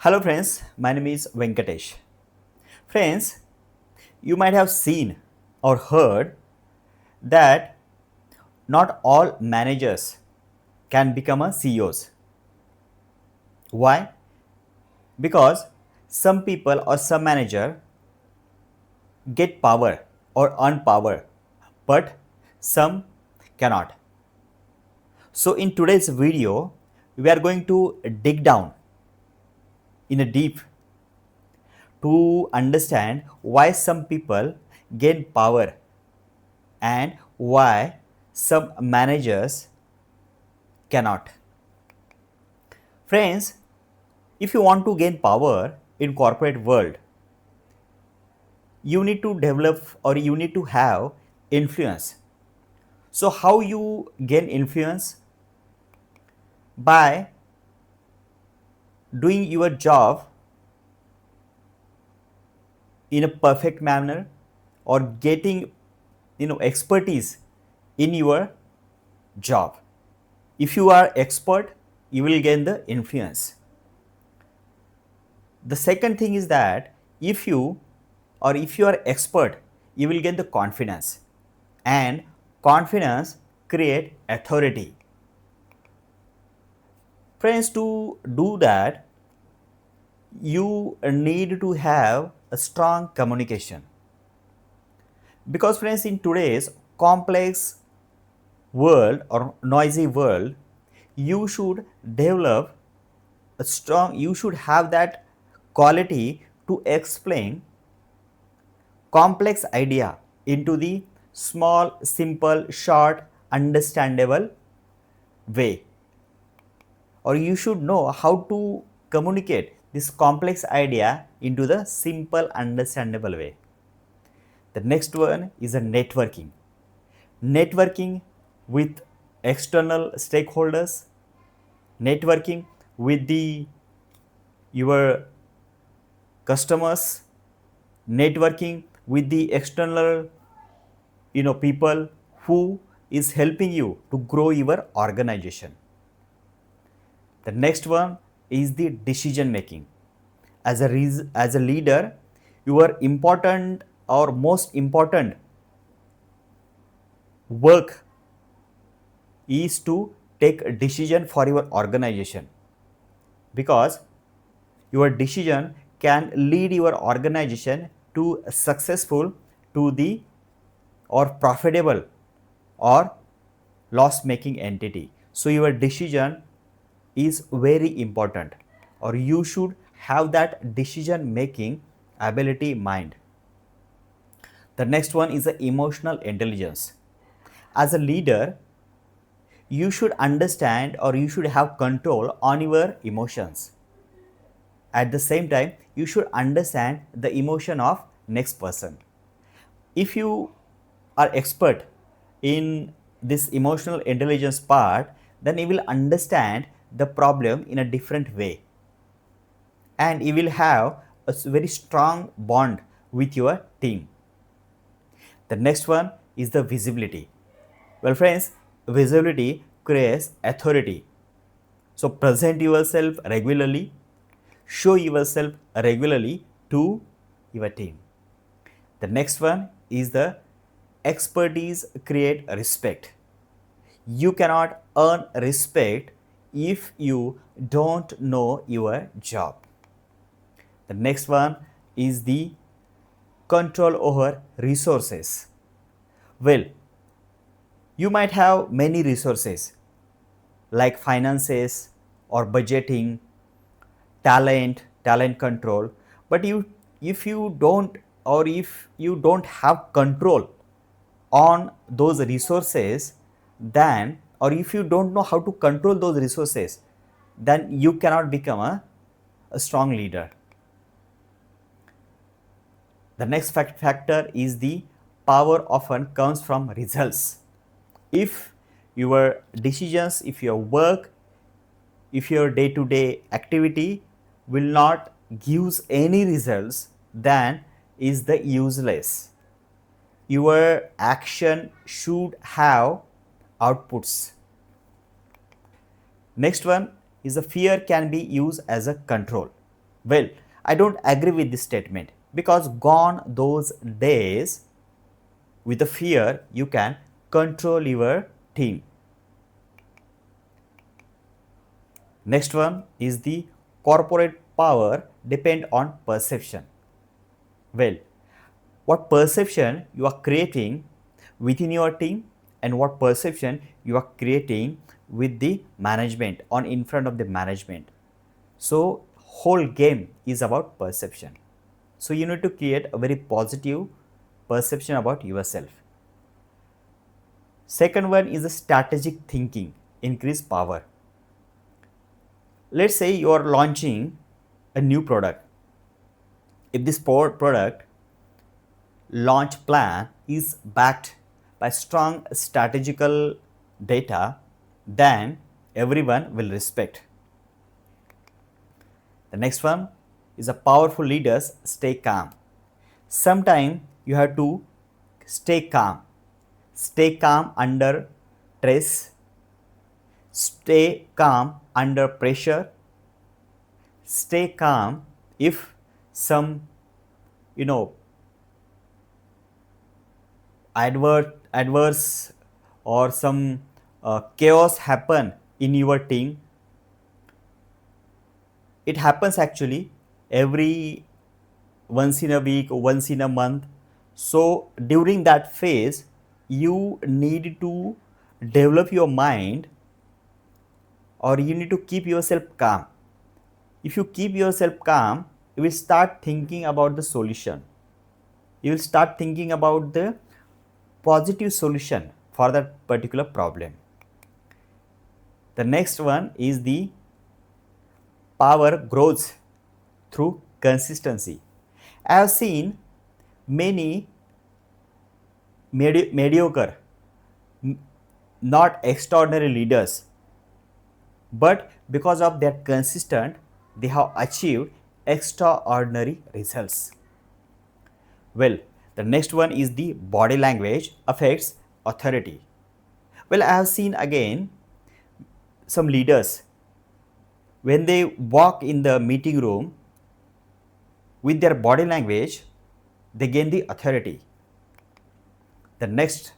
Hello friends, my name is Venkatesh. Friends, you might have seen or heard that not all managers can become a CEOs. Why? Because some people or some manager get power or earn power, but some cannot. So in today's video, we are going to dig down in a deep to understand why some people gain power and why some managers cannot. Friends, if you want to gain power in corporate world, you need to develop or you need to have influence. So how you gain influence? By doing your job in a perfect manner or getting expertise in your job. If you are expert, you will gain the influence. The second thing is that if you are expert, you will gain the confidence, and confidence create authority. Friends, to do that, you need to have a strong communication, because friends, in today's complex world or noisy world, you should develop a strong, you should have that quality to explain complex idea into the small, simple, short, understandable way. Or you should know how to communicate this complex idea into the simple, understandable way. The next one is a networking. Networking with external stakeholders, networking with the your customers, networking with the external people who is helping you to grow your organization. The next one is the decision making. As a leader, your important or most important work is to take a decision for your organization, because your decision can lead your organization to successful, to the or profitable or loss making entity. So your decision is very important, or you should have that decision making ability mind. The next one is the emotional intelligence. As a leader, you should understand or you should have control on your emotions. At the same time, you should understand the emotion of next person. If you are expert in this emotional intelligence part, then you will understand the problem in a different way, and you will have a very strong bond with your team. The next one is the visibility. Well friends, visibility creates authority. So present yourself regularly, show yourself regularly to your team. The next one is the expertise create respect. You cannot earn respect if you don't know your job. The next one is the control over resources. Well, you might have many resources like finances or budgeting, talent control, but if you don't, or if you don't have control on those resources, then, or if you don't know how to control those resources, then you cannot become a strong leader. The next factor is the power often comes from results. If your decisions, if your work, if your day to day activity will not gives any results, then is the useless. Your action should have outputs. Next one is the fear can be used as a control. Well, I don't agree with this statement because gone those days with the fear you can control your team. Next one is the corporate power depend on perception. Well, what perception you are creating within your team and what perception you are creating with the management on in front of the management. So whole game is about perception. So you need to create a very positive perception about yourself. Second one is a strategic thinking, increase power. Let's say you are launching a new product. If this product launch plan is backed by strong strategical data, then everyone will respect. The next one is a powerful leaders stay calm. Sometimes you have to stay calm. Stay calm under stress. Stay calm under pressure. Stay calm if some you know adverse or some chaos happen in your team. It happens actually every once in a week, once in a month. So during that phase, you need to develop your mind or you need to keep yourself calm. If you keep yourself calm, you will start thinking about the solution. You will start thinking about the positive solution for that particular problem. The next one is the power grows through consistency. I have seen many mediocre, not extraordinary leaders, but because of their consistent, they have achieved extraordinary results. Well, the next one is the body language affects authority. Well, I have seen again some leaders when they walk in the meeting room with their body language, they gain the authority. The next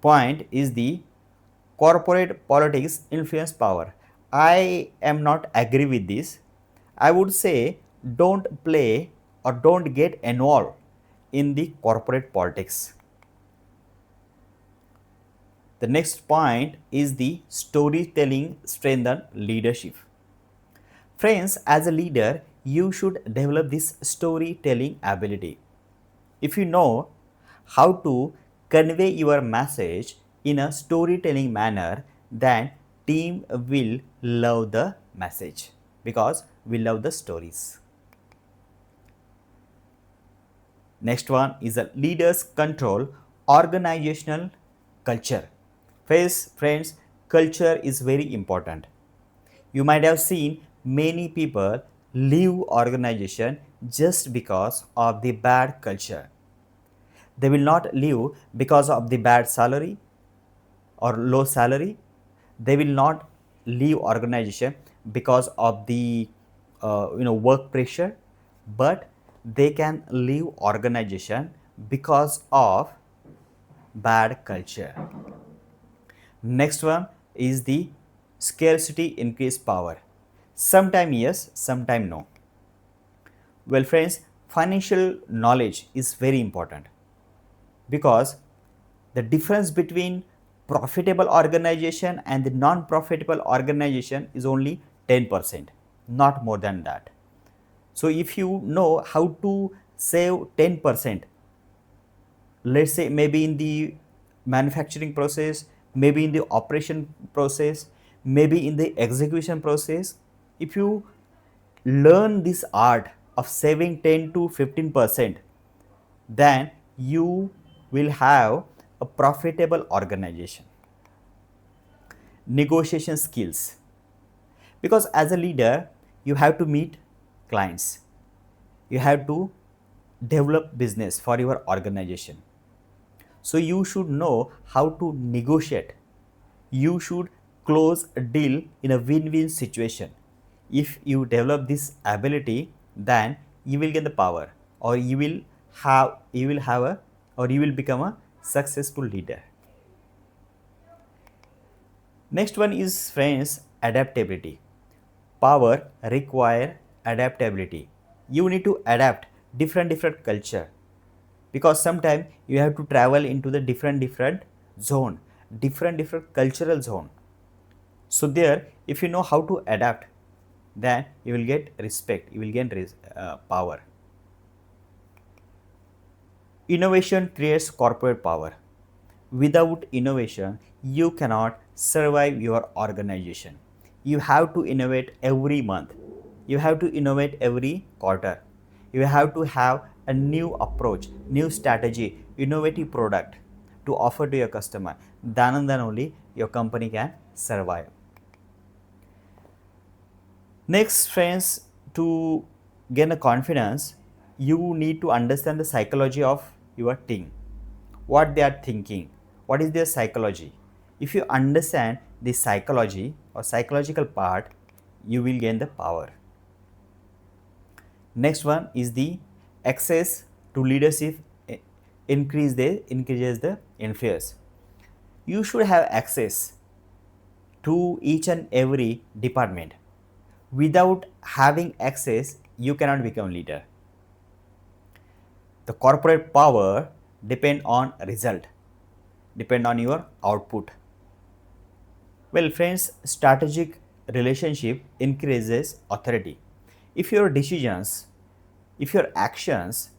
point is the corporate politics influence power. I am not agree with this. I would say don't play or don't get involved in the corporate politics. The next point is the storytelling strengthen leadership. Friends, as a leader, you should develop this storytelling ability. If you know how to convey your message in a storytelling manner, then team will love the message because we love the stories. Next one is a leaders control organizational culture. Friends, culture is very important. You might have seen many people leave organization just because of the bad culture. They will not leave because of the bad salary or low salary. They will not leave organization because of the work pressure, but they can leave organization because of bad culture. Next one is the scarcity increase power. Sometime yes, sometime no. Well, friends, financial knowledge is very important because the difference between profitable organization and the non-profitable organization is only 10%, not more than that. So if you know how to save 10%, let's say maybe in the manufacturing process, maybe in the operation process, maybe in the execution process, if you learn this art of saving 10 to 15%, then you will have a profitable organization. Negotiation skills, because as a leader you have to meet clients, you have to develop business for your organization. So you should know how to negotiate. You should close a deal in a win-win situation. if you develop this ability, then you will get the power, or you will become a successful leader. Next one is, friends, adaptability. Power require adaptability. You need to adapt different culture, because sometimes you have to travel into the different zone, different cultural zone. So there, if you know how to adapt, then you will get respect, you will gain power. Innovation creates corporate power. Without innovation, you cannot survive your organization. You have to innovate every month. You have to innovate every quarter. You have to have a new approach, new strategy, innovative product to offer to your customer. Then and then only your company can survive. Next, friends, to gain a confidence, you need to understand the psychology of your team, what they are thinking, what is their psychology. If you understand the psychology or psychological part, you will gain the power. Next one is the access to leadership increases the influence. You should have access to each and every department. Without having access, you cannot become leader. The corporate power depend on result, depend on your output. Well, friends, strategic relationship increases authority. If your decisions, if your actions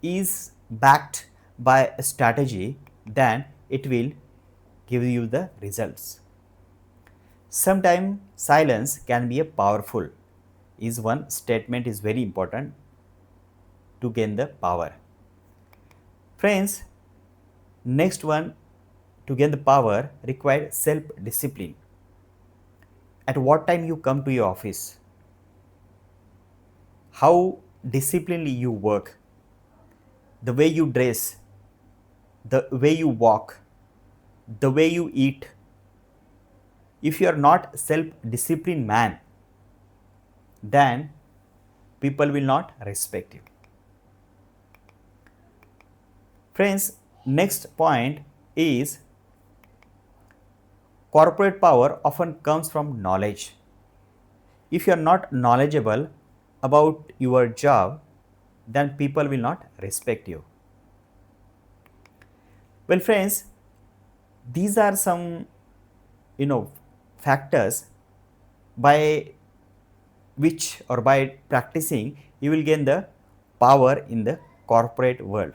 is backed by a strategy, then it will give you the results. Sometimes silence can be a powerful, is one statement is very important to gain the power. Friends, next one, to gain the power require self-discipline. At what time you come to your office, how disciplinedly you work, the way you dress, the way you walk, the way you eat. If you are not self-disciplined man, then people will not respect you. Friends, next point is corporate power often comes from knowledge. If you are not knowledgeable about your job, then people will not respect you. Well, friends, these are some factors by which, or by practicing, you will gain the power in the corporate world.